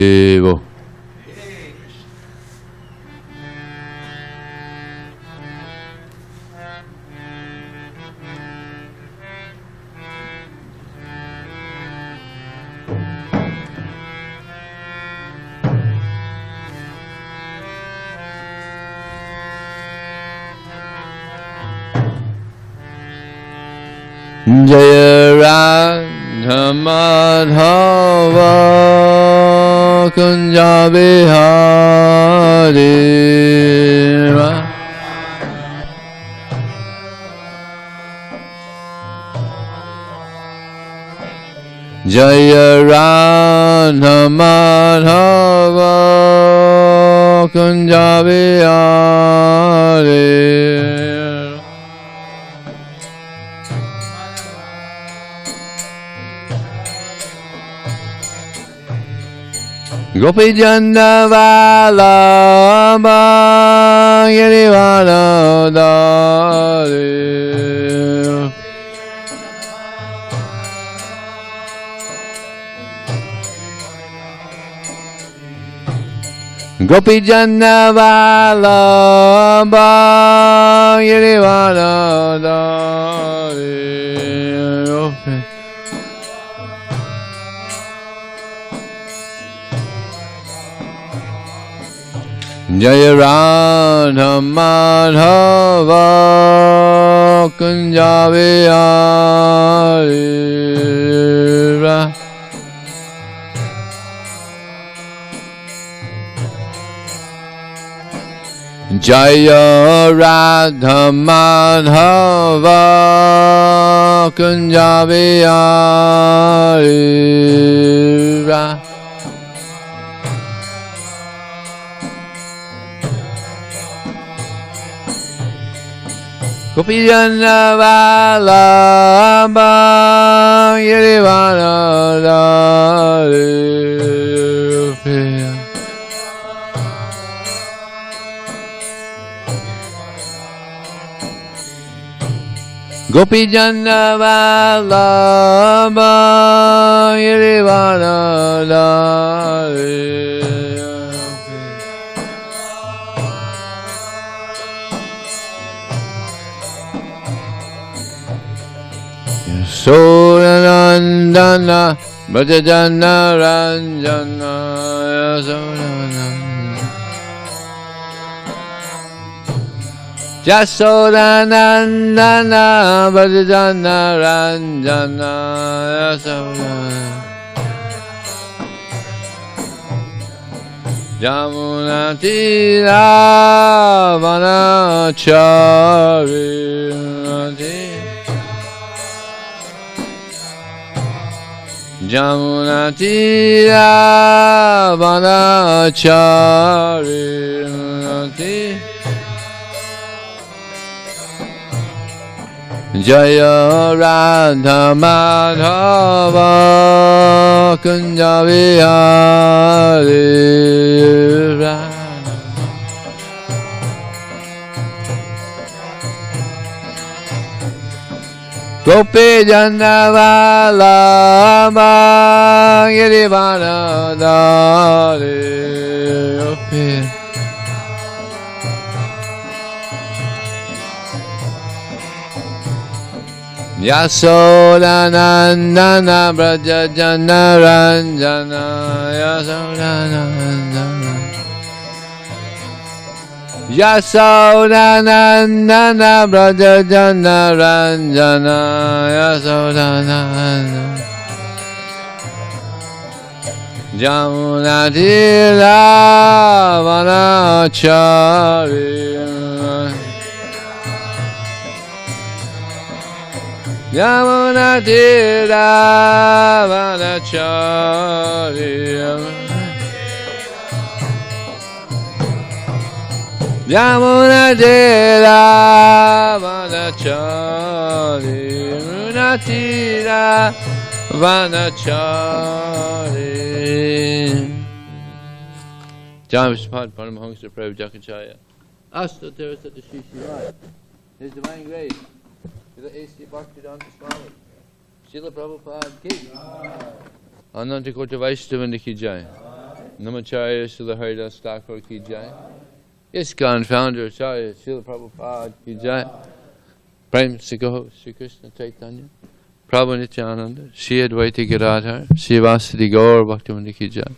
Evo. Jaya Radha Madhava Kunja Bihari Jaya Radha Madhava Kunja Bihari Gopi Jana Vallabha Girivara Dhari Gopi Jana Vallabha Girivara Dhari Jaya Radha Madhava Kunja Bihari Jaya Radha Madhava Kunja Bihari Gopi Jana Vallabha Girivara Dhari Gopi Jana Vallabha Girivara Dhari Sodanandana Brajajana Ranjana Jasodanandana Brajajana Ranjana Jamuna Tira Vanachari Jamuna Tira Vanachari Jaya Radha Madhava Kunja Bihari Gopi Jana Vallabha Girivara Dhari Yasodanandana Brajajana Ranjana Yasodanandana Yasodanandana Brajajana Ranjana Yasodanandana Jamuna Tira Vanachari Jamuna Tira Vanachari Jamuna Tira Vanachari Jamuna Tira Vanachari Jamaspad Paramahamsa Prabhu Jakachaya Asta Terasa Shishiraj His Divine Grace to the A.C. Bhaktivedanta Swami Srila Prabhupada ki Ananta Kota Vaishnavanda ki jai Namacharya Srila Haridas Thakur ki jai. ISKCON founder Acharya Srila Prabhupada ki jai. Prem Sikho Sri Krishna Chaitanya. Prabhu Nityananda, Shri Advaita Giradhar, Shri Vasudeva Gaur Bhaktivinoda ki jai.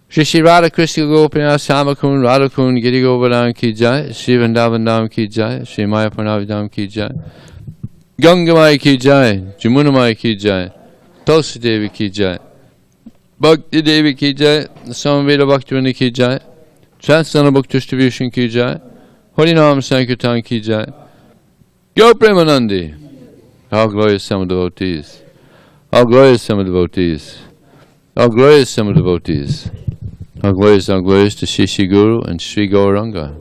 Shri Radha Krishna Gopinath Samakun Radhakun Giri Govardhan ki jai. Shri Vrindavan Dham ki jai. Shri Mayapurnavi Dham ki jai. Gangamai ki jai. Jamunamai ki jai. Tulsi Devi ki jai. Bhakti Devi ki jai. Samaveda Bhaktivinoda ki jai. Transcendental Book Distribution ki jai. Harinam Sankirtan ki jai. Go Premanandi. All glorious summer devotees. All glorious summer devotees. All glorious summer devotees. All glorious to Shishi Guru and Sri Gauranga.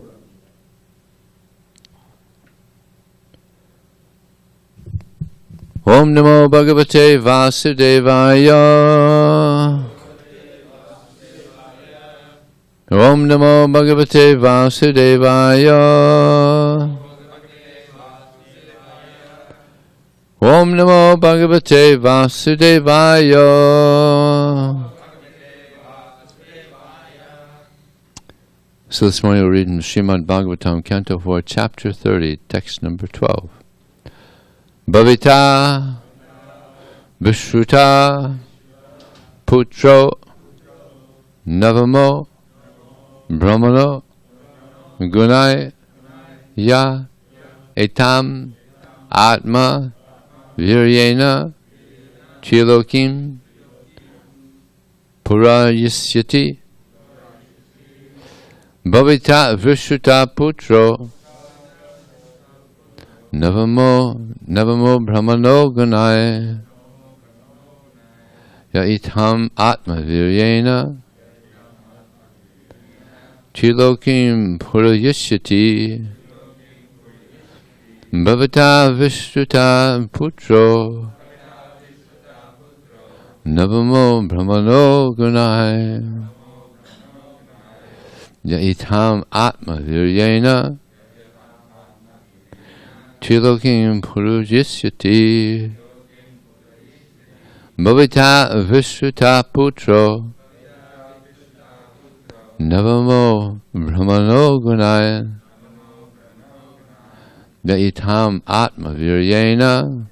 Om Namo Bhagavate Vasudevaya. Om Namo Bhagavate Vasudevaya. Om Namo Bhagavate Vasudevaya. So this morning we're reading Srimad Bhagavatam, Canto 4, Chapter 30, text number 12. Bhavita Vishruta Putro Navamo Brahmano Gunai Ya Etam Atma Viryena Chilokim Purayisyati Bhavita Vishruta Putro Navamo Brahmano Gunai Yaitam Atma Viryena Chilokim Purayisyati Bhavita Vishruta Putro Navamo Brahmano Gunai Yaitam Atma Viryena Trilokim Purujisyati Bhavita Vishruta Putro Navamo Brahmano Gunaya Yaitam Atma Viryena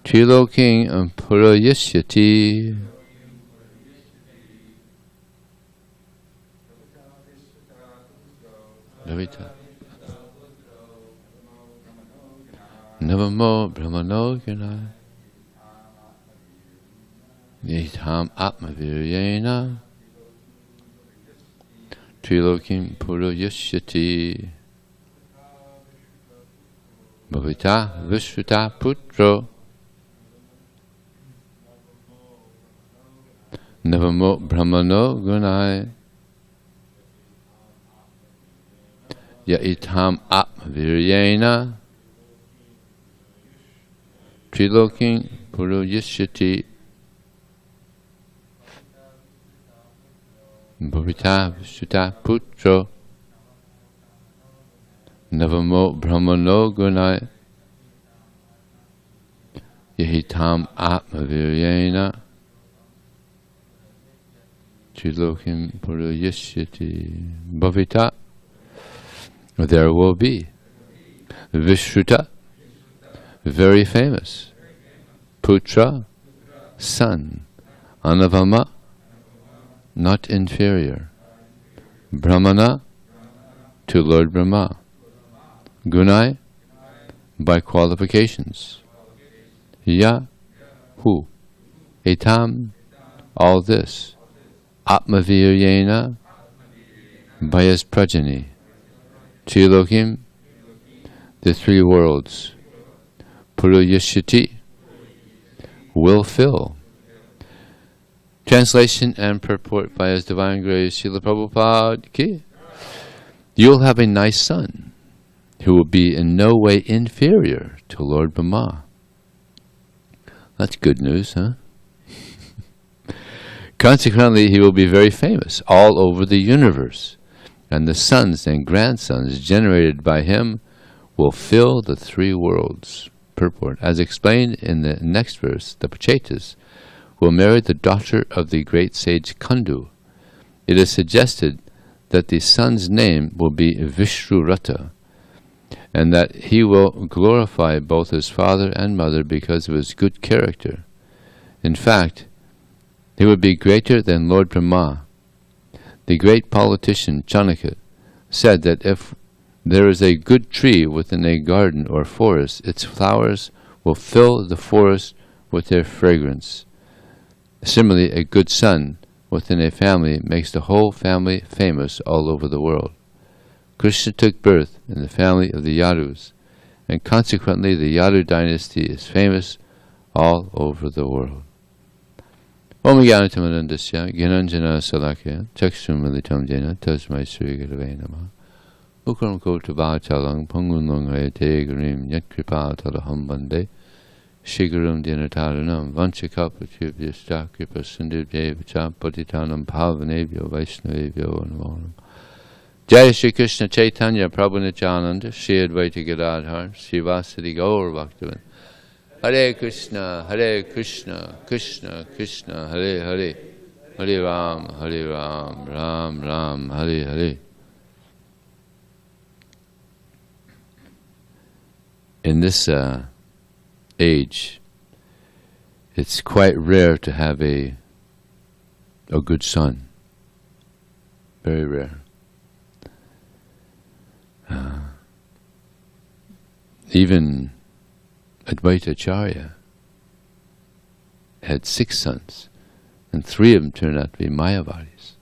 Trilokim Purujisyati. Bhavita Navamo Brahmano Gunaya Yaitam Atma Viryena Trilokim Purujisyati. Bhavita Vishruta Putro Navamo Brahmano Gunaya Yaitam Atma Viryena Trilokim Purujisyati. Bhavita Vishruta Putro Navamo Brahmano Gunaya Yahitam Atma Viryena Trilokim Purujisyati. Bhavita, there will be. Vishruta, very famous. Putra, son. Anavama, not inferior. Brahmana, to Lord Brahma. Gunai, by qualifications. Ya, who? Etam, all this. Atmaviryena, by his progeny. Trilokim, the three worlds. Puruyisyati, will fill. Translation and purport by His Divine Grace Srila Prabhupada ki. You'll have a nice son who will be in no way inferior to Lord Brahma. That's good news, huh? Consequently, he will be very famous all over the universe, and the sons and grandsons generated by him will fill the three worlds. Purport. As explained in the next verse, the Pachetas will marry the daughter of the great sage Kandu. It is suggested that the son's name will be Vishrurata, and that he will glorify both his father and mother because of his good character. In fact, he would be greater than Lord Brahma. The great politician Chanakya said that if there is a good tree within a garden or forest, its flowers will fill the forest with their fragrance. Similarly, a good son within a family makes the whole family famous all over the world. Krishna took birth in the family of the Yadus, and consequently the Yadu dynasty is famous all over the world. Om Jnanatamandasya Gyananjana Salakya Chakshum Militam Jena Tasmai Sri Gurave Namah Ukram Kotavatalang Pungunlong Hayate Gurim Yat Kripa Talaham Bande Shigurum Dinataranam Vanchakapachubhyasta Kripa Sundibhye Vacha Patitanam Bhavanebhyo Vaishnavebhyo Namonam. Jai Shri Krishna Chaitanya Prabhu Nityananda Shri Advaita Gadadhar Srivasadi Gaur Bhaktavan. Hare Krishna, Krishna Krishna, Hare Hare, Hare Ram, Ram Ram, Hare Hare. In this age, it's quite rare to have a good son. Very rare. Even Advaita Acharya had 6 sons, and 3 of them turned out to be Mayavadis.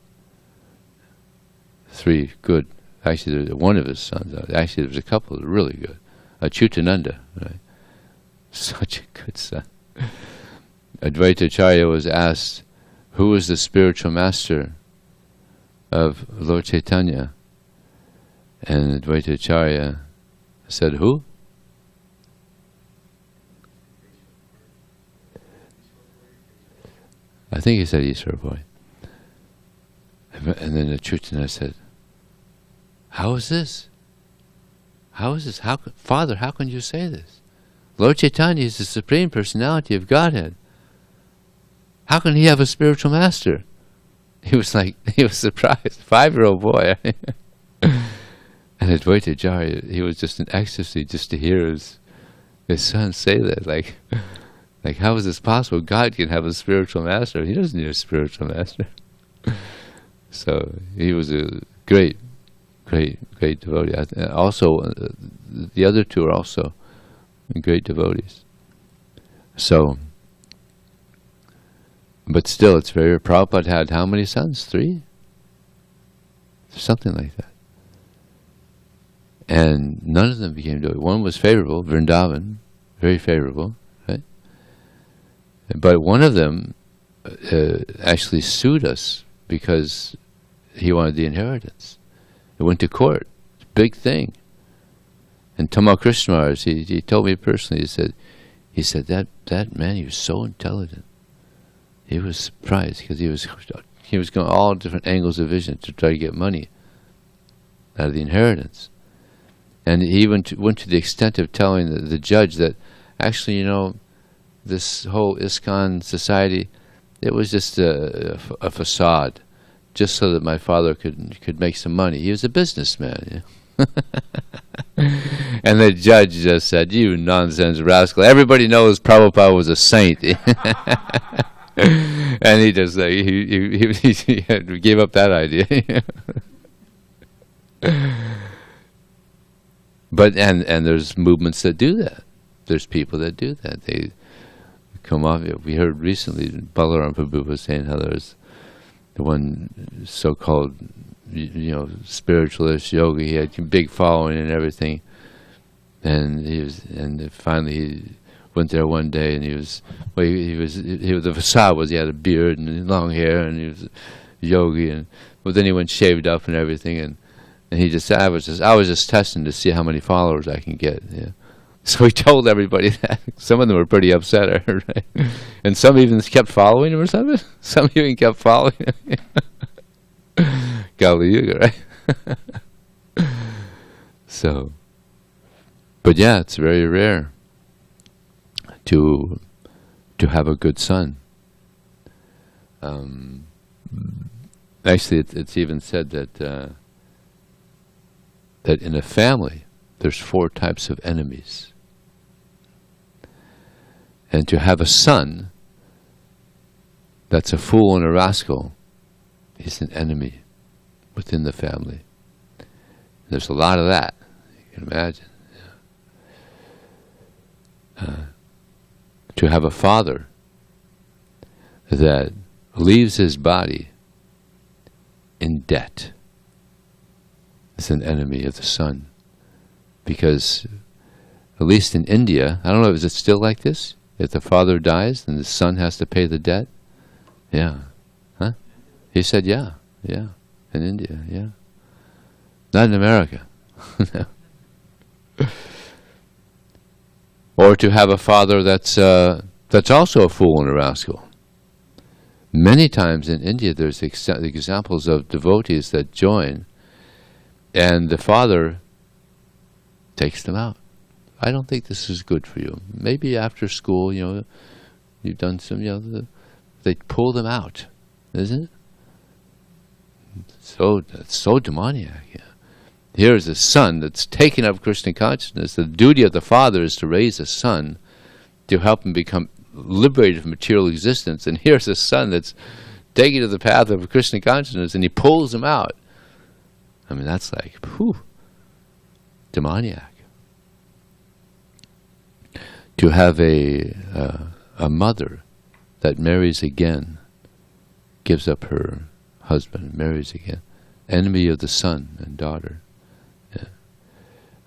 3 good. Actually, one of his sons, actually there was a couple that were really good. Achyutananda, right? Such a good son. Advaita Acharya was asked, who was the spiritual master of Lord Chaitanya? And Advaita Acharya said, who? I think he said Ishwar Boy. And then Achyutananda said, how is this? How is this? Father, how can you say this? Lord Chaitanya is the Supreme Personality of Godhead. How can he have a spiritual master? He was surprised. 5-year-old boy. And Advaita Acharya, he was just in ecstasy just to hear his son say that. Like, how is this possible? God can have a spiritual master. He doesn't need a spiritual master. So he was a great devotee. Also, the other 2 are also great devotees. So, but still, it's very. Prabhupada had how many sons? 3? Something like that. And none of them became devotees. One was favorable, Vrindavan, very favorable, right? But one of them actually sued us because he wanted the inheritance. It went to court. It's a big thing. And Tamal Krishna Maharaj, he told me personally, he said that man, he was so intelligent. He was surprised because he was going all different angles of vision to try to get money out of the inheritance. And he went to the extent of telling the judge that actually, this whole ISKCON society, it was just a facade, just so that my father could make some money. He was a businessman. And the judge just said, you nonsense rascal. Everybody knows Prabhupada was a saint. And he just he gave up that idea. But and there's movements that do that. There's people that do that. They come off. We heard recently Balaram Prabhu was saying how there's the one so-called spiritualist yogi. He had a big following and everything, and finally he went there one day, and the facade was he had a beard and long hair, and he was a yogi, but then he went shaved up and everything, and he just said, I was just testing to see how many followers I can get. Yeah. So he told everybody that. Some of them were pretty upset, right? And some even kept following him or something. Some even kept following him. Kali Yuga, right? So, but yeah, it's very rare to have a good son. Actually, it's even said that that in a family there's 4 types of enemies, and to have a son that's a fool and a rascal is an enemy within the family. There's a lot of that, you can imagine. To have a father that leaves his body in debt is an enemy of the son. Because, at least in India, I don't know, is it still like this? If the father dies, then the son has to pay the debt? Yeah. Huh? He said, yeah. In India, yeah. Not in America. Or to have a father that's also a fool and a rascal. Many times in India there's examples of devotees that join, and the father takes them out. I don't think this is good for you. Maybe after school, you've done some, they pull them out, isn't it? It's so demoniac. Yeah. Here's a son that's taken up Krishna consciousness. The duty of the father is to raise a son to help him become liberated from material existence. And here's a son that's taken to the path of Krishna consciousness, and he pulls him out. I mean, that's like, demoniac. To have a mother that marries again, gives up her husband, marries again, enemy of the son and daughter. Yeah.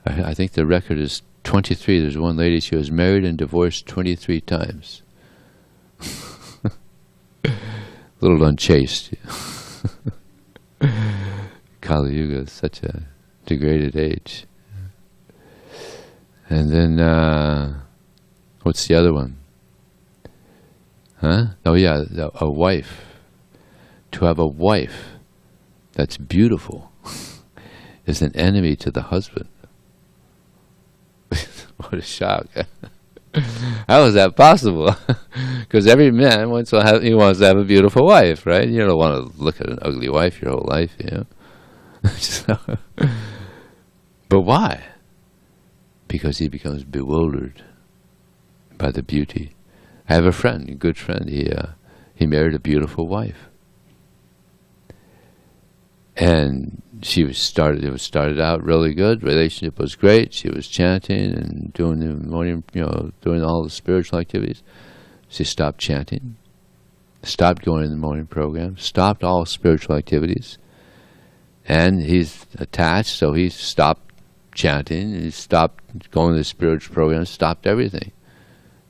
I think the record is 23. There's one lady, she was married and divorced 23 times. A little unchaste. Kali Yuga is such a degraded age. And then, what's the other one? Huh? Oh yeah, a wife. To have a wife that's beautiful is an enemy to the husband. What a shock. How is that possible? Because every man wants to have a beautiful wife, right? You don't want to look at an ugly wife your whole life, But why? Because he becomes bewildered by the beauty. I have a friend, a good friend, he married a beautiful wife. And it started out really good, relationship was great, she was chanting and doing the morning, doing all the spiritual activities. She stopped chanting, stopped going in the morning program, stopped all spiritual activities, and he's attached, so he stopped chanting, he stopped going to the spiritual program, stopped everything.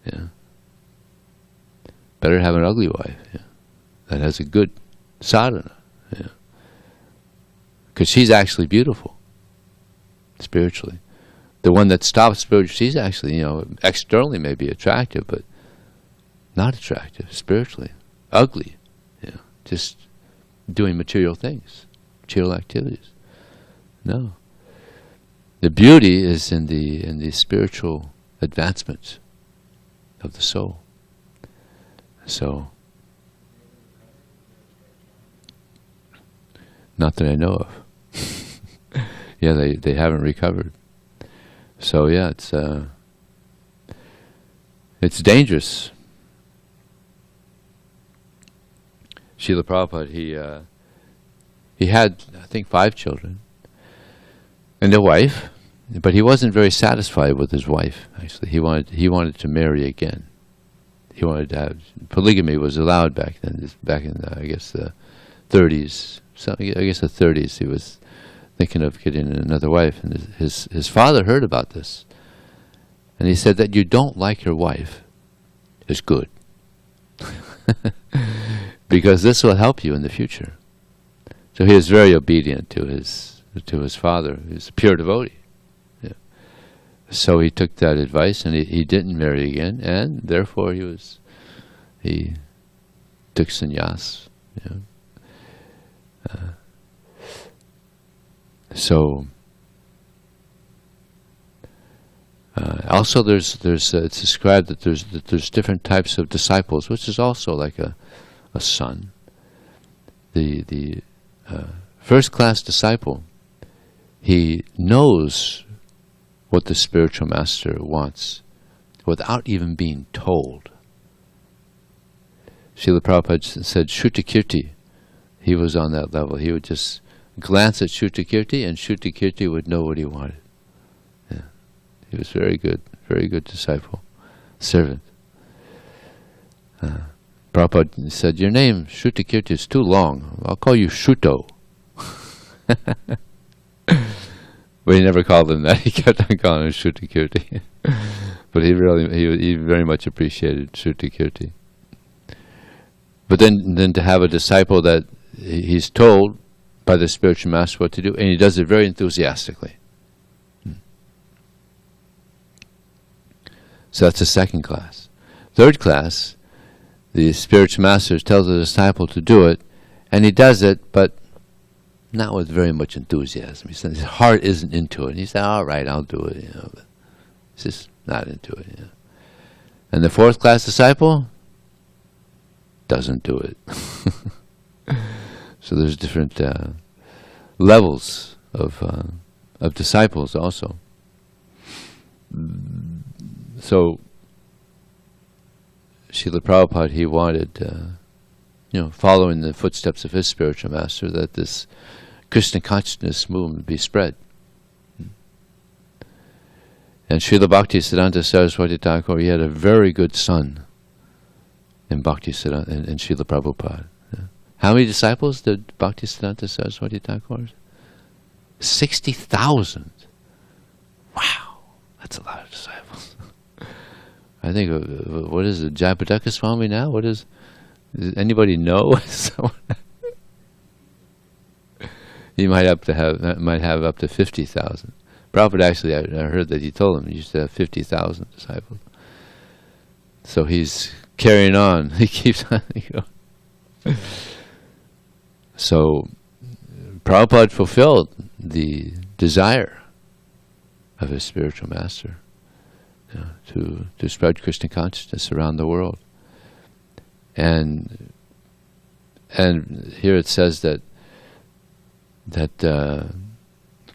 Yeah. Better have an ugly wife, that has a good sadhana. Because she's actually beautiful, spiritually. The one that stops spiritually, she's actually, externally may be attractive, but not attractive, spiritually. Ugly, just doing material things, material activities. No. The beauty is in the spiritual advancement of the soul. So, not that I know of. Yeah, they haven't recovered. So yeah, it's dangerous. Srila Prabhupada, he had, I think, 5 children and a wife, but he wasn't very satisfied with his wife. Actually, he wanted to marry again. He wanted to have polygamy was allowed back then. Back in I guess the 30s. So I guess the 30s, he was thinking of getting another wife, and his father heard about this, and he said that you don't like your wife is good, because this will help you in the future. So he was very obedient to his father. He was a pure devotee. Yeah. So he took that advice, and he didn't marry again, and therefore he took sannyas. Yeah. So also it's described that there's different types of disciples, which is also like a son. the first-class disciple, he knows what the spiritual master wants without even being told. Srila Prabhupada said Shrutakirti, he was on that level. He would just glance at Shrutakirti and Shrutakirti would know what he wanted. Yeah. He was very good disciple, servant. Prabhupada said, your name, Shrutakirti, is too long. I'll call you Shruto. But he never called him that. He kept on calling him Shrutakirti. But he very much appreciated Shrutakirti. But then to have a disciple that he's told by the spiritual master what to do, and he does it very enthusiastically. So that's the second class. Third class, the spiritual master tells the disciple to do it, and he does it, but not with very much enthusiasm. He says his heart isn't into it. And he said, all right, I'll do it, but he's just not into it. And the fourth class disciple doesn't do it. So there's different levels of disciples also. So Srila Prabhupada, he wanted, following the footsteps of his spiritual master, that this Krishna consciousness movement be spread. And Srila Bhaktisiddhanta Saraswati Thakur, he had a very good son in Bhaktisiddhanta, in Srila Prabhupada. How many disciples did Bhaktisiddhanta Saraswati Thakur? 60,000. Wow, that's a lot of disciples. I think, what is it, Jayapataka Swami now? Does anybody know? He might have up to 50,000. Prabhupada actually, I heard that he told him he used to have 50,000 disciples. So he's carrying on. He keeps on going. So Prabhupada fulfilled the desire of his spiritual master, to spread Krishna consciousness around the world. And here it says that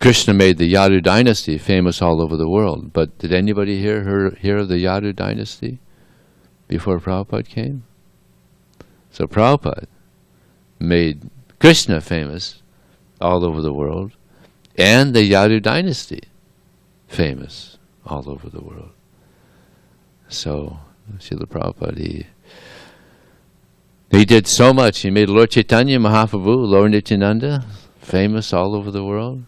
Krishna made the Yadu dynasty famous all over the world. But did anybody hear of the Yadu dynasty before Prabhupada came? So Prabhupada made Krishna famous all over the world, and the Yadu dynasty famous all over the world. So Srila Prabhupada, he did so much. He made Lord Chaitanya Mahaprabhu, Lord Nityananda, famous all over the world.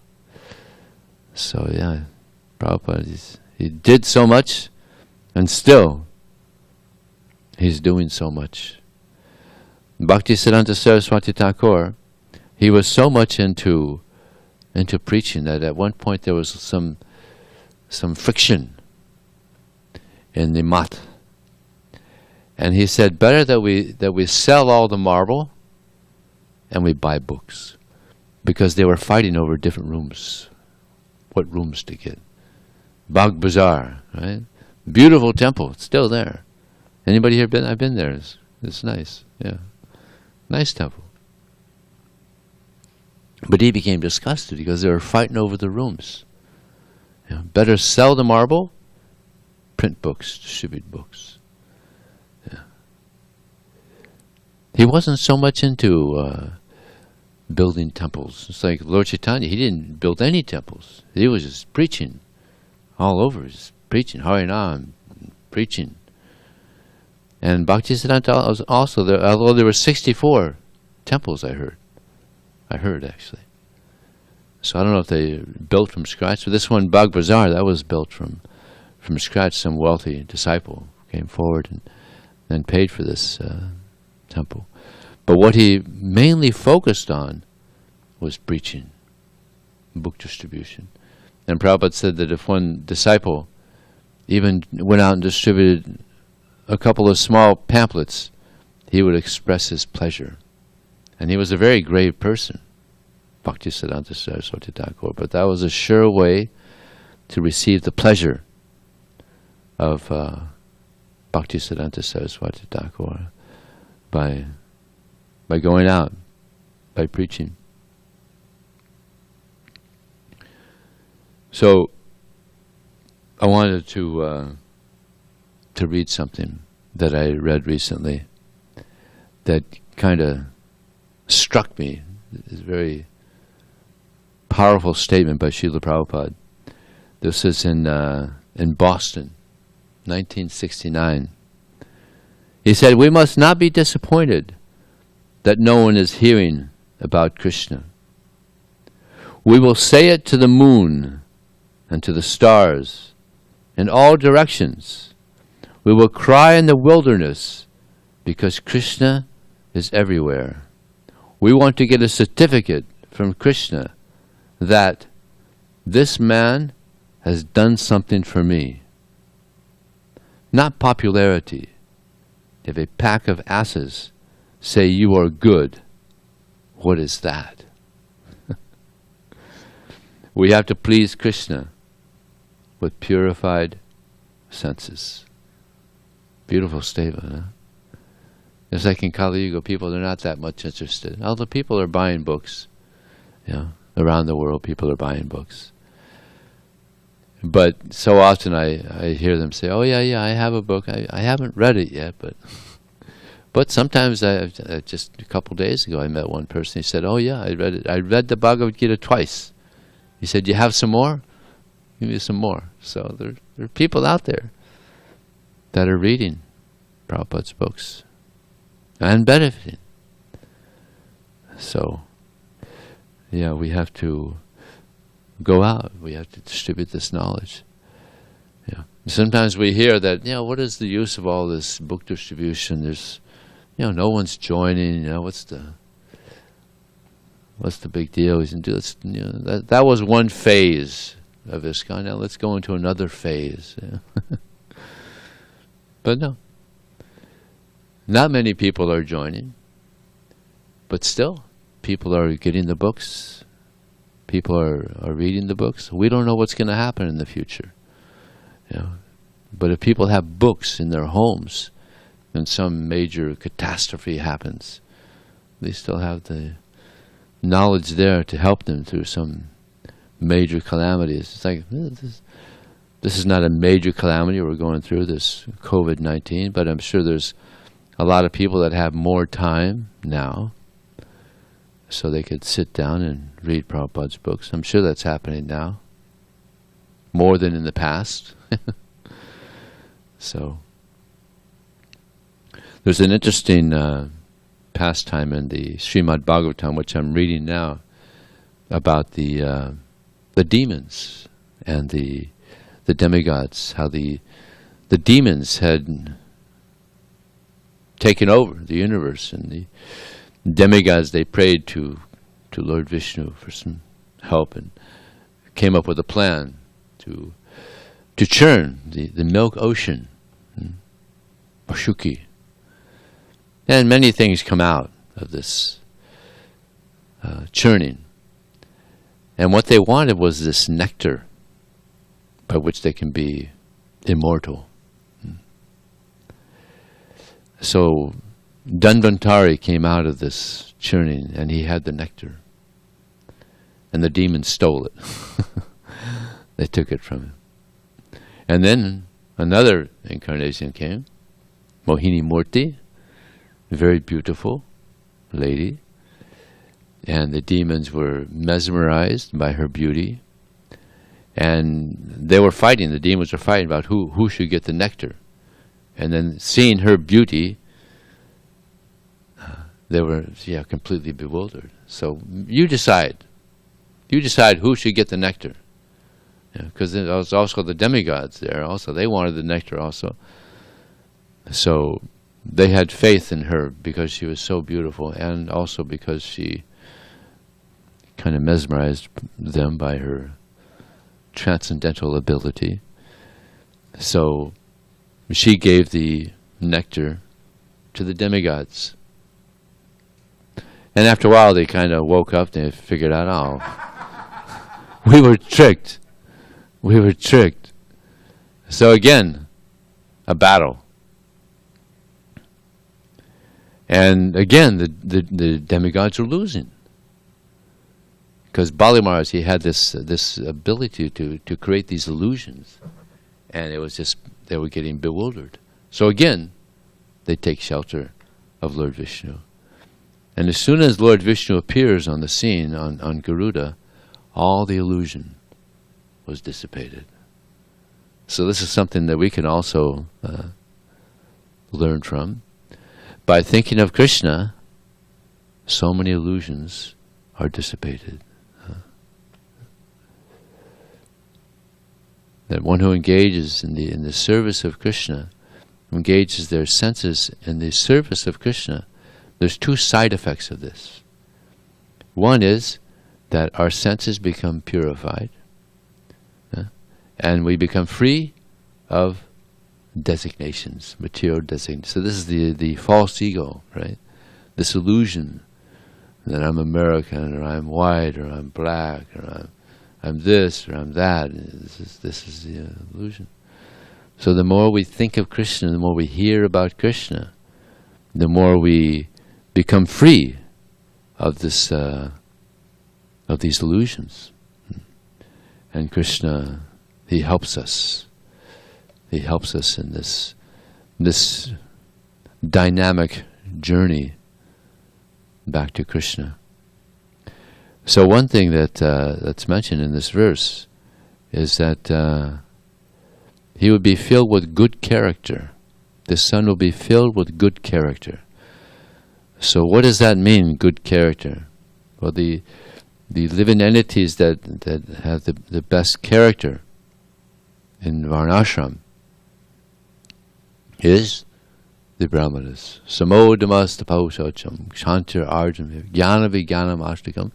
So yeah, Prabhupada, he did so much, and still he's doing so much. Bhaktisiddhanta Saraswati Thakur, he was so much into preaching that at one point there was some friction in the mat. And he said, better that we sell all the marble and we buy books. Because they were fighting over different rooms. What rooms to get. Bagh Bazaar, right? Beautiful temple, it's still there. Anybody here been? I've been there. It's nice, yeah. Nice temple. But he became disgusted because they were fighting over the rooms. Better sell the marble, print books, distribute books. He wasn't so much into building temples. It's like Lord Chaitanya, he didn't build any temples. He was just preaching all over. Just preaching, Harinam, preaching. And Bhaktisiddhanta was also there, although there were 64 temples, I heard actually. So I don't know if they built from scratch. But this one, Bagh Bazaar, that was built from scratch. Some wealthy disciple came forward and paid for this temple. But what he mainly focused on was preaching, book distribution. And Prabhupada said that if one disciple even went out and distributed a couple of small pamphlets, he would express his pleasure. And he was a very grave person, Bhaktisiddhanta Saraswati Thakur, but that was a sure way to receive the pleasure of Bhaktisiddhanta Saraswati Thakur by going out by preaching. So I wanted to read something that I read recently that kind of struck me. It's a very powerful statement by Srila Prabhupada. This is in Boston, 1969. He said, "We must not be disappointed that no one is hearing about Krishna. We will say it to the moon and to the stars in all directions. We will cry in the wilderness because Krishna is everywhere. We want to get a certificate from Krishna that this man has done something for me. Not popularity. If a pack of asses say you are good, what is that?" We have to please Krishna with purified senses. Beautiful statement, huh? It's like in Kali Yuga, people are not that much interested. Although people are buying books, around the world people are buying books. But so often I hear them say, "Oh yeah, I have a book. I haven't read it yet, but sometimes just a couple days ago I met one person. He said, "Oh yeah, I read it. I read the Bhagavad Gita twice." He said, "You have some more? Give me some more." So there are people out there that are reading Prabhupada's books and benefiting. So yeah, we have to go out. We have to distribute this knowledge. Yeah. Sometimes we hear that, what is the use of all this book distribution? There's, no one's joining. What's the big deal? We can do this. That was one phase of ISKCON. Now let's go into another phase. But no, not many people are joining. But still, people are getting the books. People are reading the books. We don't know what's going to happen in the future. But if people have books in their homes and some major catastrophe happens, they still have the knowledge there to help them through some major calamities. It's like, this is not a major calamity we're going through, this COVID-19, but I'm sure there's a lot of people that have more time now, so they could sit down and read Prabhupada's books. I'm sure that's happening now, more than in the past. So, there's an interesting pastime in the Srimad Bhagavatam, which I'm reading now, about the demons and the demigods, how the demons had taken over the universe, and the demigods, they prayed to Lord Vishnu for some help and came up with a plan to churn the milk ocean, Vashuki. And many things come out of this churning. And what they wanted was this nectar by which they can be immortal. So Dhanvantari came out of this churning, and he had the nectar. And the demons stole it. They took it from him. And then another incarnation came, Mohini Murti, a very beautiful lady. And the demons were mesmerized by her beauty. And they were fighting, the demons were fighting about who should get the nectar. And then seeing her beauty, they were completely bewildered. So you decide who should get the nectar. Because there was also the demigods there also. They wanted the nectar also. So they had faith in her because she was so beautiful, and also because she kind of mesmerized them by her transcendental ability. So she gave the nectar to the demigods. And after a while they kind of woke up and they figured out, we were tricked. We were tricked. So again, a battle. And again, the demigods were losing. Because Bali Maharaj, he had this ability to create these illusions, and it was just they were getting bewildered. So again, they take shelter of Lord Vishnu. And as soon as Lord Vishnu appears on the scene on Garuda, all the illusion was dissipated. So this is something that we can also learn from. By thinking of Krishna, so many illusions are dissipated. That one who engages in the service of Krishna, engages their senses in the service of Krishna, there's two side effects of this. One is that our senses become purified, and we become free of designations, material designations. So this is the false ego, right? This illusion that I'm American, or I'm white, or I'm black, or I'm this, or I'm that. This is the illusion. So the more we think of Krishna, the more we hear about Krishna, the more we become free of this of these illusions. And Krishna, he helps us. He helps us in this dynamic journey back to Krishna. So one thing that's mentioned in this verse is that he would be filled with good character. The son will be filled with good character. So what does that mean, good character? Well, the living entities that have the best character in Varnashram is the Brahmanas. Samodhamastapaushacham, Kshantir Arjam, Jnana Vijnanam Ashtakam,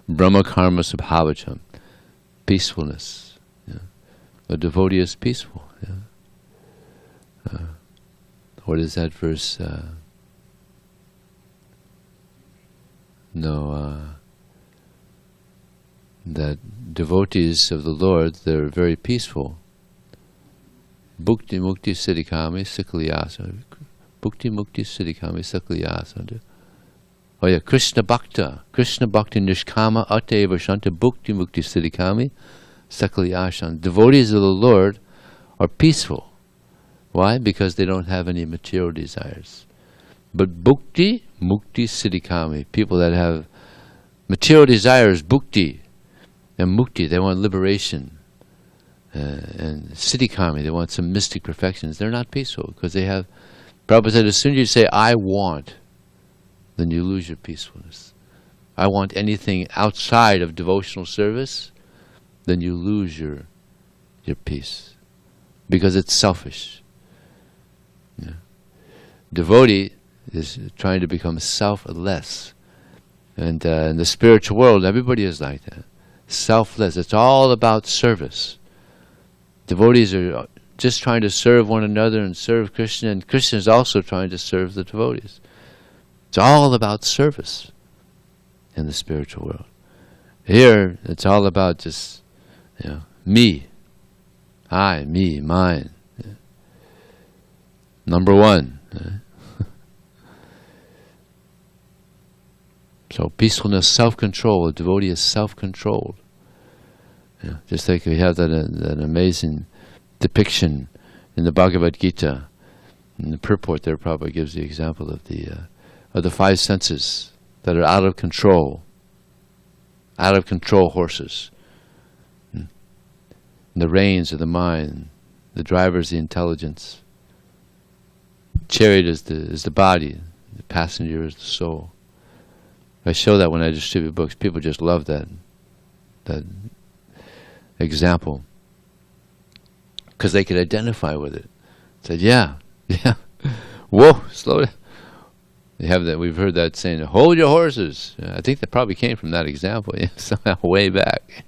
Brahma Karma Sabhavacham. Peacefulness. Yeah. A devotee is peaceful. Yeah. What is that verse? That devotees of the Lord, they're very peaceful. Bhukti Mukti Siddhikami Sikaliyasa. Bhukti Mukti Siddhikami Sikaliyasa. Oh yeah, Krishna Bhakta Nishkama Ateva Shanta Bhukti Mukti Siddhikami Sakaliyashan. Devotees of the Lord are peaceful. Why? Because they don't have any material desires. But Bhukti Mukti Siddhikami, people that have material desires, Bhukti and Mukti, they want liberation. And Siddhikami, they want some mystic perfections. They're not peaceful because they have. Prabhupada said, as soon as you say, I want, then you lose your peacefulness. I want anything outside of devotional service, then you lose your peace. Because it's selfish. Yeah. Devotee is trying to become selfless. And in the spiritual world, everybody is like that. Selfless. It's all about service. Devotees are just trying to serve one another and serve Krishna, and Krishna is also trying to serve the devotees. It's all about service in the spiritual world. Here, it's all about just, me, I, me, mine. Yeah. Number one. So peacefulness, self-control. A devotee is self-controlled. Yeah. Just like we have that amazing depiction in the Bhagavad Gita. In the purport there, Prabhupada gives the example of the five senses that are out of control horses. The reins of the mind, the driver is the intelligence, chariot is the body, the passenger is the soul. I show that when I distribute books. People just love that example because they could identify with it. Said, yeah, whoa, slow down. They have that. We've heard that saying, "Hold your horses." I think that probably came from that example. Somehow way back.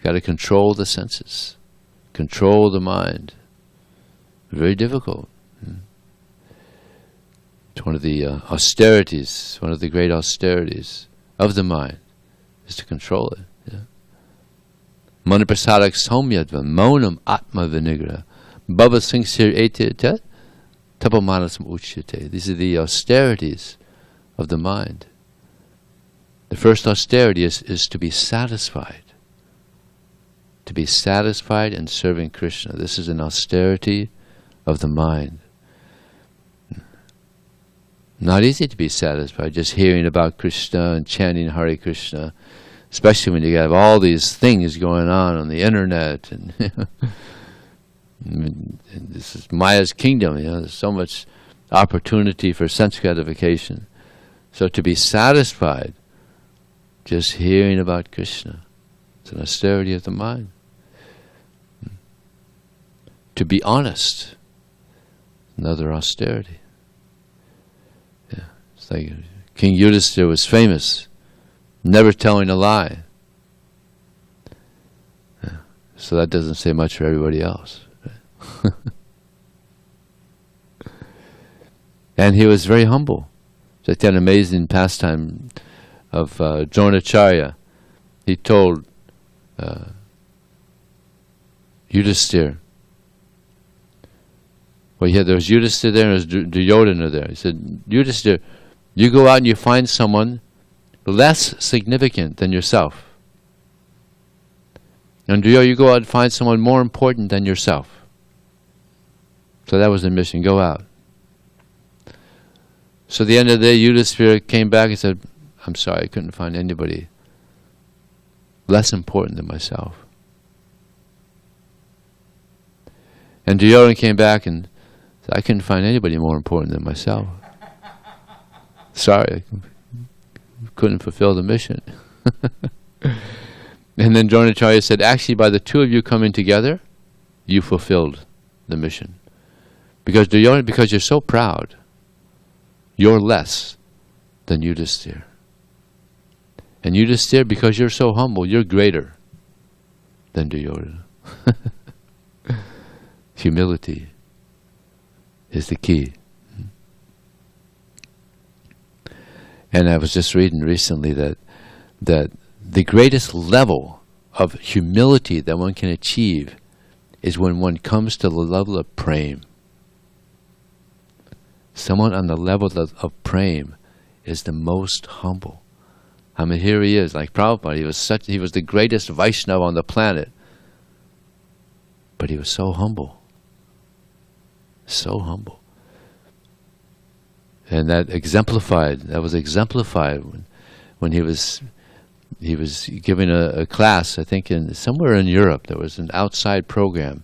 Got to control the senses, control the mind. Very difficult. It's one of the austerities, one of the great austerities of the mind, is to control it. Manaprasadak somyadva monam atma vinigra bhava singsir etete tapamanasam uchyate. These are the austerities of the mind. The first austerity is to be satisfied. To be satisfied in serving Krishna. This is an austerity of the mind. Not easy to be satisfied just hearing about Krishna and chanting Hare Krishna, especially when you have all these things going on the internet, and, and this is Maya's kingdom. There's so much opportunity for sense gratification. So to be satisfied just hearing about Krishna, it's an austerity of the mind. To be honest, another austerity. It's like King Yudhisthira was famous, never telling a lie. So that doesn't say much for everybody else. Right? And he was very humble. Just an amazing pastime of Dronacharya. He told Yudhisthira, well, yeah, there was Yudhisthira there and there was Duryodhana there. He said, Yudhisthira, you go out and you find someone less significant than yourself. And Duryodhana, you go out and find someone more important than yourself. So that was the mission, go out. So at the end of the day, Yudhisthira came back and said, I'm sorry, I couldn't find anybody less important than myself. And Duryodhana came back and said, I couldn't find anybody more important than myself. Sorry, I couldn't fulfill the mission. And then Dronacharya said, actually, by the two of you coming together, you fulfilled the mission. Because Duryodhana, because you're so proud, you're less than Yudhisthira. And Yudhisthira, because you're so humble, you're greater than Duryodhana. Humility is the key. And I was just reading recently that the greatest level of humility that one can achieve is when one comes to the level of prema. Someone on the level of prema is the most humble. I mean, here he is, like Prabhupada. He was the greatest Vaishnava on the planet, but he was so humble, so humble. And that was exemplified when he was giving a class, I think somewhere in Europe. There was an outside program,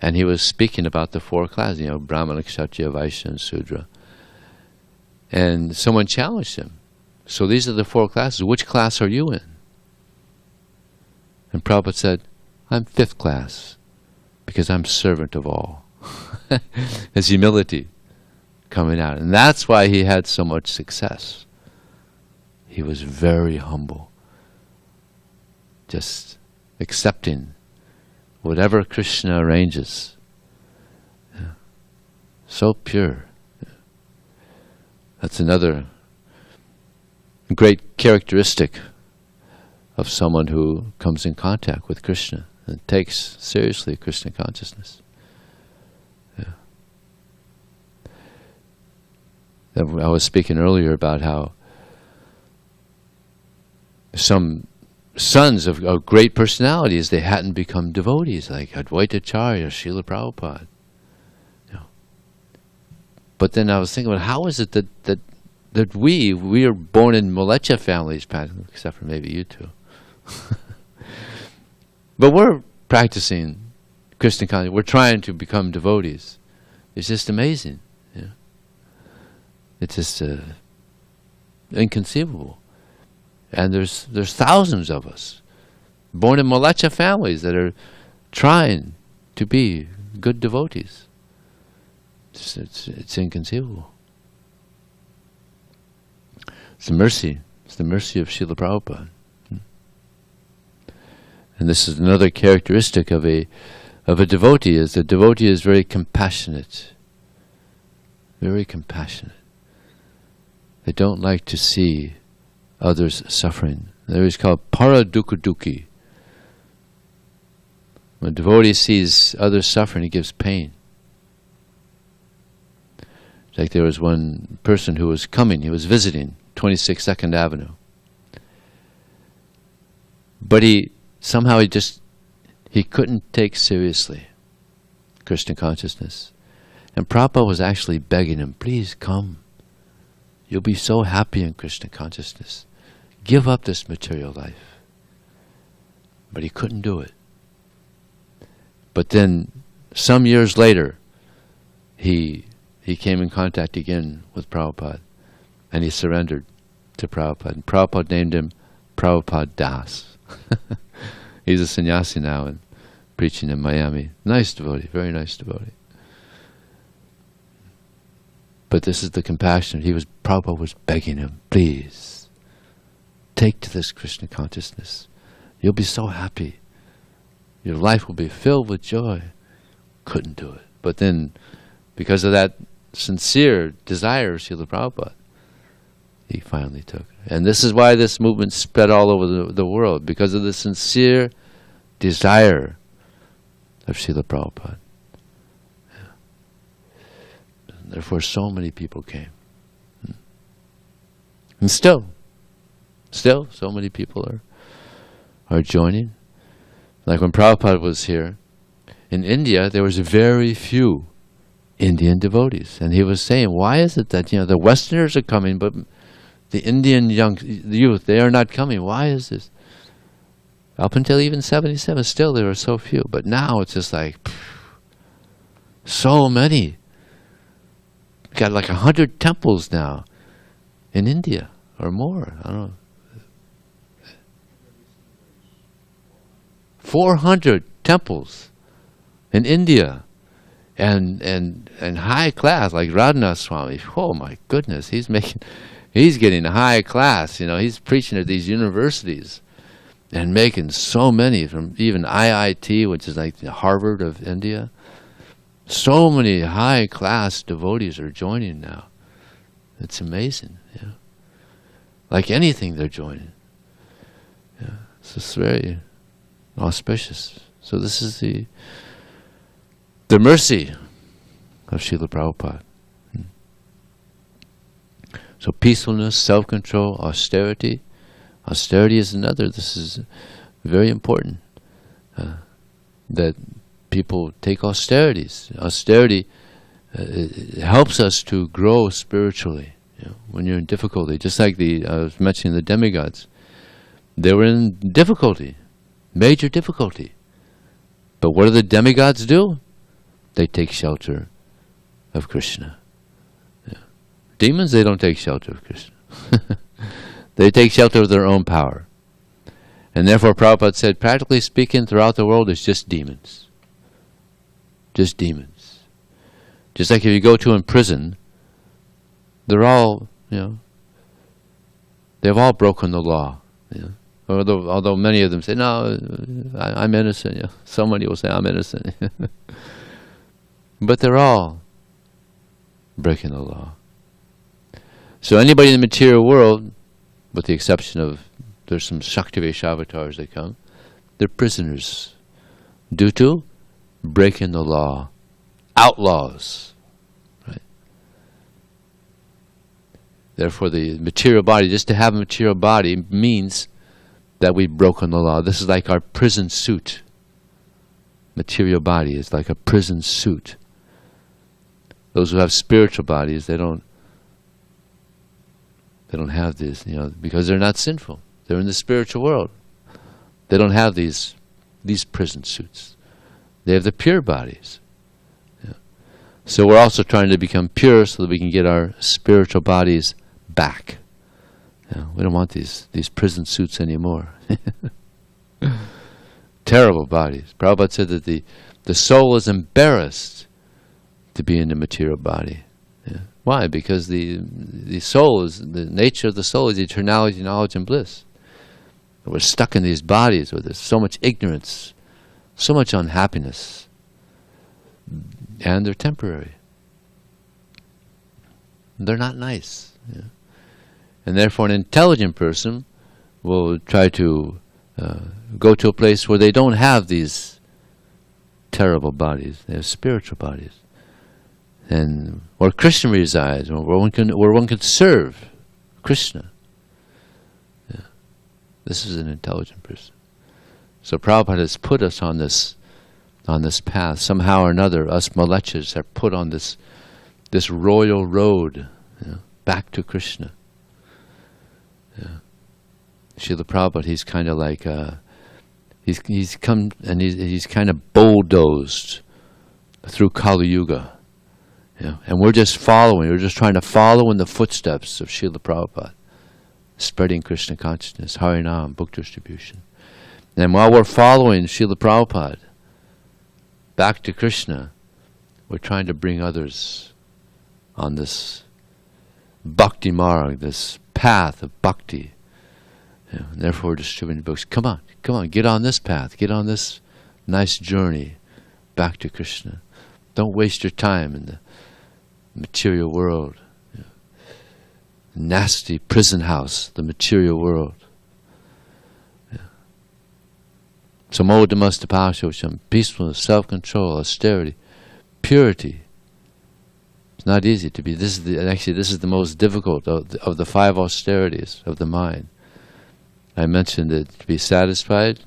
and he was speaking about the four classes, Brahmana, Kshatriya, Vaishya, and Sudra. And someone challenged him. So these are the four classes. Which class are you in? And Prabhupada said, I'm fifth class, because I'm servant of all. His humility coming out. And that's why he had so much success. He was very humble. Just accepting whatever Krishna arranges. Yeah. So pure. Yeah. That's another great characteristic of someone who comes in contact with Krishna and takes seriously Krishna consciousness. Yeah. I was speaking earlier about how some sons of great personalities, they hadn't become devotees, like Advaita Acharya or Srila Prabhupada. But then I was thinking about how is it that we are born in Malecha families, except for maybe you two. But we're practicing Krishna consciousness. We're trying to become devotees. It's just amazing. It's just inconceivable. And there's thousands of us born in Malecha families that are trying to be good devotees. It's inconceivable. It's the mercy. It's the mercy of Srila Prabhupada. And this is another characteristic of a devotee. Is the devotee is very compassionate. Very compassionate. They don't like to see others suffering. There is called paradukha-dukhi. When a devotee sees others suffering, he gives pain. Like there was one person who was coming, he was visiting 26 2nd Avenue. But somehow he couldn't take seriously Krishna consciousness. And Prabhupada was actually begging him, please come. You'll be so happy in Krishna consciousness. Give up this material life. But he couldn't do it. But then, some years later, he came in contact again with Prabhupada, and he surrendered to Prabhupada. And Prabhupada named him Prabhupada Das. He's a sannyasi now and preaching in Miami. Nice devotee, very nice devotee. But this is the compassion. Prabhupada was begging him, please, take to this Krishna consciousness. You'll be so happy. Your life will be filled with joy. Couldn't do it. But then, because of that sincere desire of Srila Prabhupada, he finally took it. And this is why this movement spread all over the world, because of the sincere desire of Srila Prabhupada. Yeah. Therefore, so many people came. And still, so many people are joining. Like when Prabhupada was here, in India, there was very few Indian devotees. And he was saying, why is it that, the Westerners are coming, but the Indian youth, they are not coming? Why is this? Up until even 77, still there were so few. But now it's just like, so many. Got like 100 temples now in India, or more. I don't know. 400 temples in India, and high class, like Radhanath Swami. Oh my goodness, he's getting high class. He's preaching at these universities and making so many, from even IIT, which is like the Harvard of India. So many high class devotees are joining now. It's amazing. Like anything, they're joining. It's just very auspicious. So this is the mercy of Srila Prabhupada. So peacefulness, self-control, austerity. Austerity is another. This is very important, that people take austerities. Austerity helps us to grow spiritually. When you're in difficulty, just like I was mentioning the demigods, they were in difficulty. Major difficulty. But what do the demigods do? They take shelter of Krishna. Demons, they don't take shelter of Krishna. They take shelter of their own power. And therefore Prabhupada said, practically speaking, throughout the world, it's just demons. Just demons. Just like if you go to in prison, they're all, they've all broken the law. Although many of them say, no, I'm innocent. Somebody will say, I'm innocent. But they're all breaking the law. So anybody in the material world, with the exception of, there's some Shakti Vaishavatars that come, they're prisoners due to breaking the law. Outlaws. Right? Therefore the material body, just to have a material body means that we've broken the law. This is like our prison suit. Material body is like a prison suit. Those who have spiritual bodies, they don't have this, because they're not sinful. They're in the spiritual world. They don't have these prison suits. They have the pure bodies. So we're also trying to become pure so that we can get our spiritual bodies back. We don't want these prison suits anymore. Terrible bodies. Prabhupada said that the soul is embarrassed to be in the material body. Why? Because the soul is, the nature of the soul is eternality, knowledge, and bliss. We're stuck in these bodies where there's so much ignorance, so much unhappiness, and they're temporary. They're not nice. And therefore an intelligent person will try to go to a place where they don't have these terrible bodies. They have spiritual bodies. And where Krishna resides, or where one can serve Krishna. This is an intelligent person. So Prabhupada has put us on this path. Somehow or another, us malechas are put on this royal road, back to Krishna. Srila Prabhupada, he's kind of like he's come and he's kind of bulldozed through Kali Yuga, and we're just following. We're just trying to follow in the footsteps of Srila Prabhupada, spreading Krishna consciousness, Harinam, book distribution. And while we're following Srila Prabhupada back to Krishna, we're trying to bring others on this bhakti marg, this path of bhakti. And therefore we're distributing books. Come on, get on this path. Get on this nice journey back to Krishna. Don't waste your time in the material world. Nasty prison house, the material world. So modamastapashosham, peacefulness, self-control, austerity, purity. It's not easy to be. This is the most difficult of the 5 austerities of the mind. I mentioned that to be satisfied,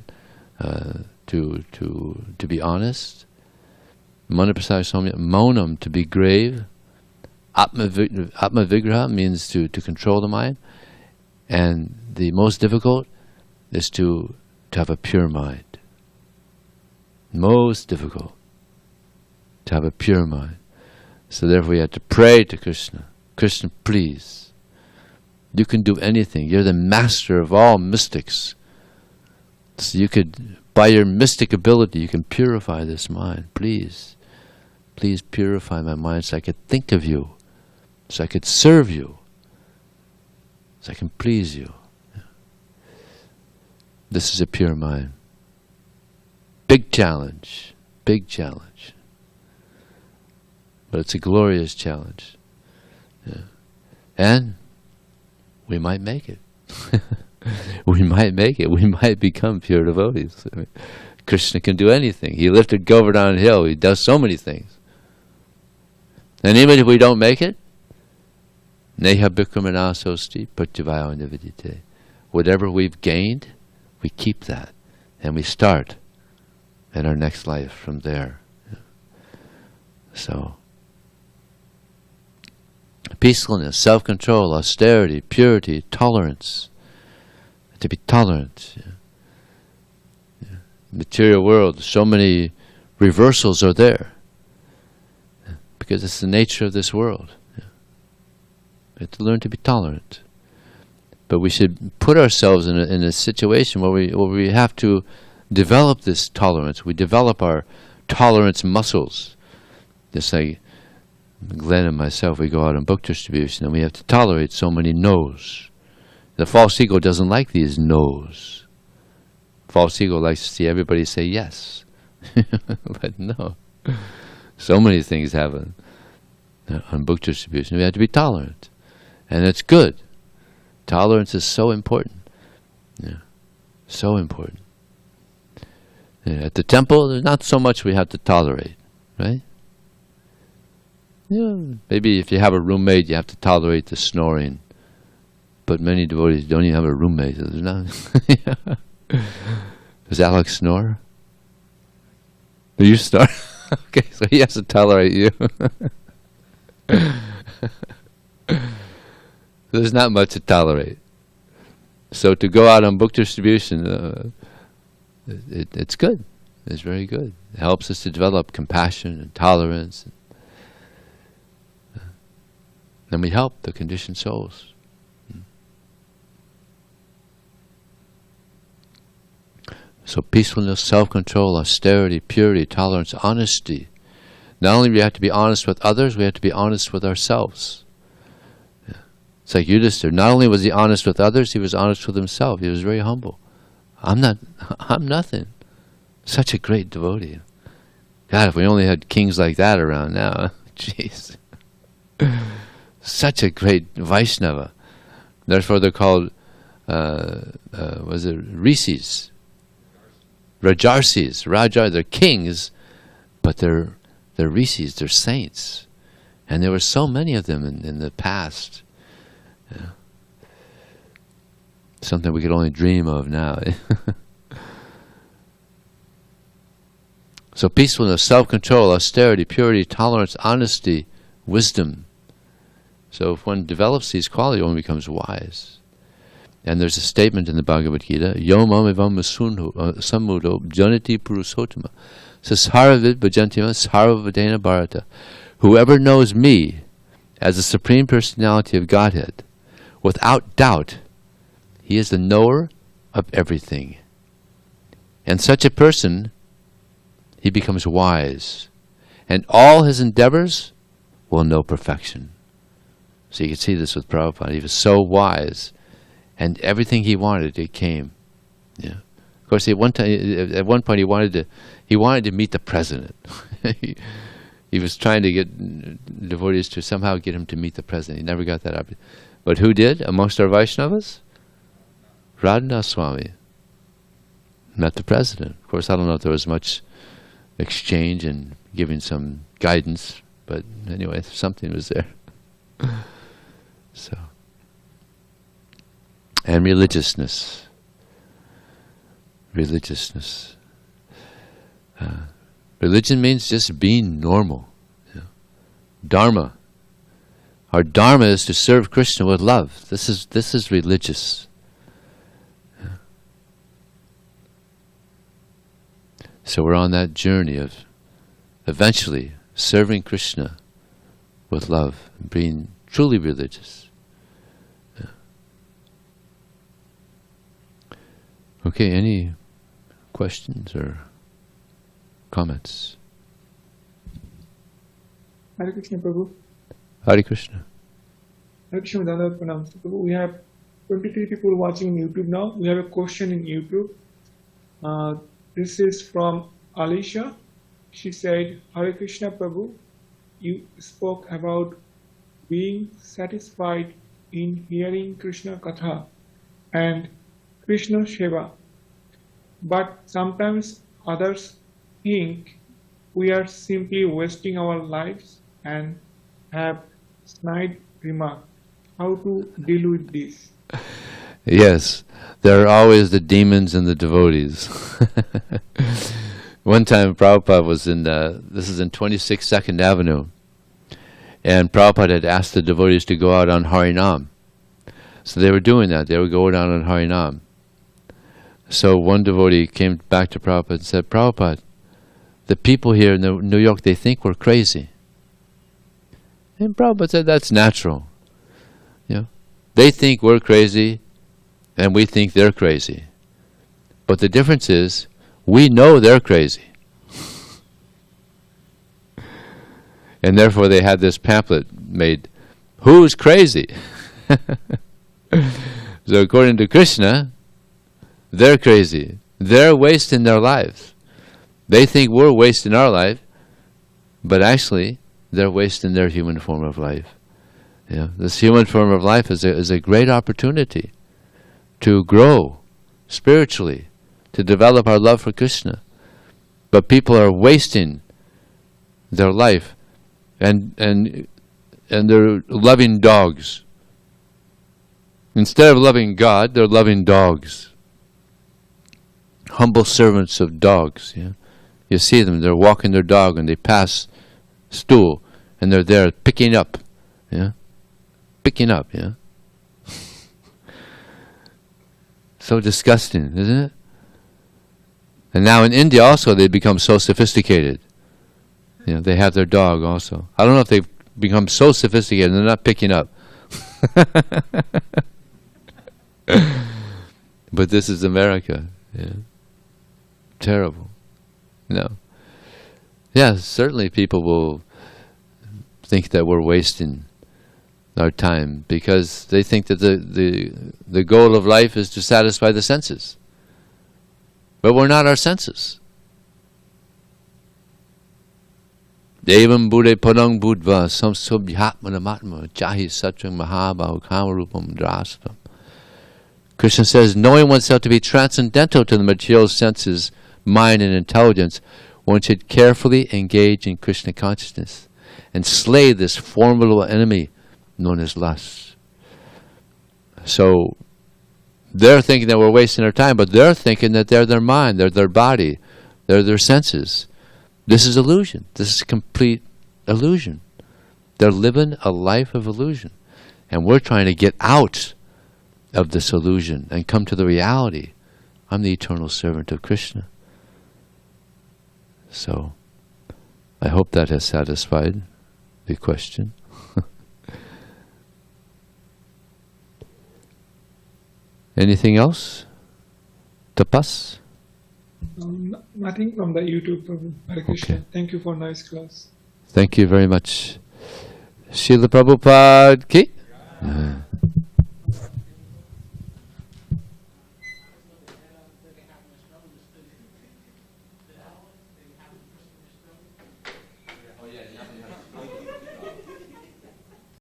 to be honest. Monam, to be grave. Atma vigraha means to control the mind. And the most difficult is to have a pure mind. Most difficult to have a pure mind. So therefore we have to pray to Krishna. Krishna, please. You can do anything. You're the master of all mystics. So you could, by your mystic ability, you can purify this mind. Please. Please purify my mind so I could think of you. So I could serve you. So I can please you. This is a pure mind. Big challenge. Big challenge. But it's a glorious challenge. And we might make it. We might make it. We might become pure devotees. I mean, Krishna can do anything. He lifted Govardhan Hill. He does so many things. And even if we don't make it, neha bikramana sosti pratyavaya nivedite. Whatever we've gained, we keep that. And we start in our next life from there. So, peacefulness, self-control, austerity, purity, tolerance. To be tolerant. Material world, so many reversals are there. Because it's the nature of this world. We have to learn to be tolerant. But we should put ourselves in a situation where we have to develop this tolerance. We develop our tolerance muscles. Just like Glenn and myself, we go out on book distribution and we have to tolerate so many no's. The false ego doesn't like these no's. False ego likes to see everybody say yes. But no. So many things happen on book distribution. We have to be tolerant. And it's good. Tolerance is so important. So important. At the temple, there's not so much we have to tolerate, right? Maybe if you have a roommate, you have to tolerate the snoring. But many devotees don't even have a roommate. So there's not. Does Alex snore? Do you snore? Okay, so he has to tolerate you. There's not much to tolerate. So to go out on book distribution, it's good. It's very good. It helps us to develop compassion and tolerance. And we help the conditioned souls. So peacefulness, self-control, austerity, purity, tolerance, honesty. Not only do we have to be honest with others, we have to be honest with ourselves. It's like Yudhisthira. Not only was he honest with others, he was honest with himself. He was very humble. I'm nothing. Such a great devotee. God, if we only had kings like that around now. Jeez. Such a great Vaishnava. Therefore they're called, Rishis? Rajarsis. They're kings, but they're Rishis, they're saints. And there were so many of them in the past. Something we could only dream of now. So peacefulness, self-control, austerity, purity, tolerance, honesty, wisdom. So if one develops these qualities, one becomes wise. And there's a statement in the Bhagavad Gita, Yom amivam sammudo janati purusottama sasaravid bhajantima sarvavadena bharata. Whoever knows me as the Supreme Personality of Godhead, without doubt, he is the knower of everything. And such a person, he becomes wise. And all his endeavors will know perfection. So you can see this with Prabhupada. He was so wise. And everything he wanted, it came. Yeah. Of course, at one point, he wanted to meet the president. He was trying to get devotees to somehow get him to meet the president. He never got that opportunity. But who did amongst our Vaishnavas? Radhanath Swami met the president. Of course, I don't know if there was much exchange and giving some guidance, but anyway, something was there. So. And religiousness. Religiousness. Religion means just being normal. You know. Dharma. Our dharma is to serve Krishna with love. This is religious. Yeah. So we're on that journey of eventually serving Krishna with love, and being truly religious. Okay, any questions or comments? Hare Krishna, Prabhu. Hare Krishna. Hare Krishna, Dada Pranam. Prabhu, we have 23 people watching on YouTube now. We have a question in YouTube. This is from Alicia. She said, Hare Krishna, Prabhu, you spoke about being satisfied in hearing Krishna Katha and Krishna Seva. But sometimes others think we are simply wasting our lives and have snide remark. How to deal with this? Yes, there are always the demons and the devotees. One time Prabhupada was in, this is in 26 2nd Avenue, and Prabhupada had asked the devotees to go out on Harinam. So they were doing that. They would go down on Harinam. So one devotee came back to Prabhupada and said, Prabhupada, the people here in New York, they think we're crazy. And Prabhupada said, that's natural. You know, they think we're crazy, and we think they're crazy. But the difference is, we know they're crazy. And therefore they had this pamphlet made, Who's Crazy? So according to Krishna, they're crazy. They're wasting their lives. They think we're wasting our life, but actually they're wasting their human form of life. You know, this human form of life is a great opportunity to grow spiritually, to develop our love for Krishna. But people are wasting their life, and they're loving dogs. Instead of loving God, they're loving dogs. Humble servants of dogs. Yeah? You see them, they're walking their dog and they pass stool and they're there picking up. Yeah? Picking up, yeah? So disgusting, isn't it? And now in India also they've become so sophisticated. You know, they have their dog also. I don't know if they've become so sophisticated they're not picking up. But this is America. Yeah. Terrible. No. Yeah, certainly people will think that we're wasting our time because they think that the goal of life is to satisfy the senses. But we're not our senses. Devam Buddhe Padang Buddha Samsobhyatmanamatma Jahi Satrang Mahabhav Kamarupam Drastam. Krishna says, knowing oneself to be transcendental to the material senses, mind and intelligence, one should carefully engage in Krishna consciousness and slay this formidable enemy known as lust. So they're thinking that we're wasting our time, but they're thinking that they're their mind, they're their body, they're their senses. This is illusion. This is complete illusion. They're living a life of illusion. And we're trying to get out of this illusion and come to the reality. I'm the eternal servant of Krishna. So, I hope that has satisfied the question. Anything else? Tapas? Nothing from the YouTube, Prabhu. Hare Krishna. Okay. Thank you for nice class. Thank you very much. Srila Prabhupada ki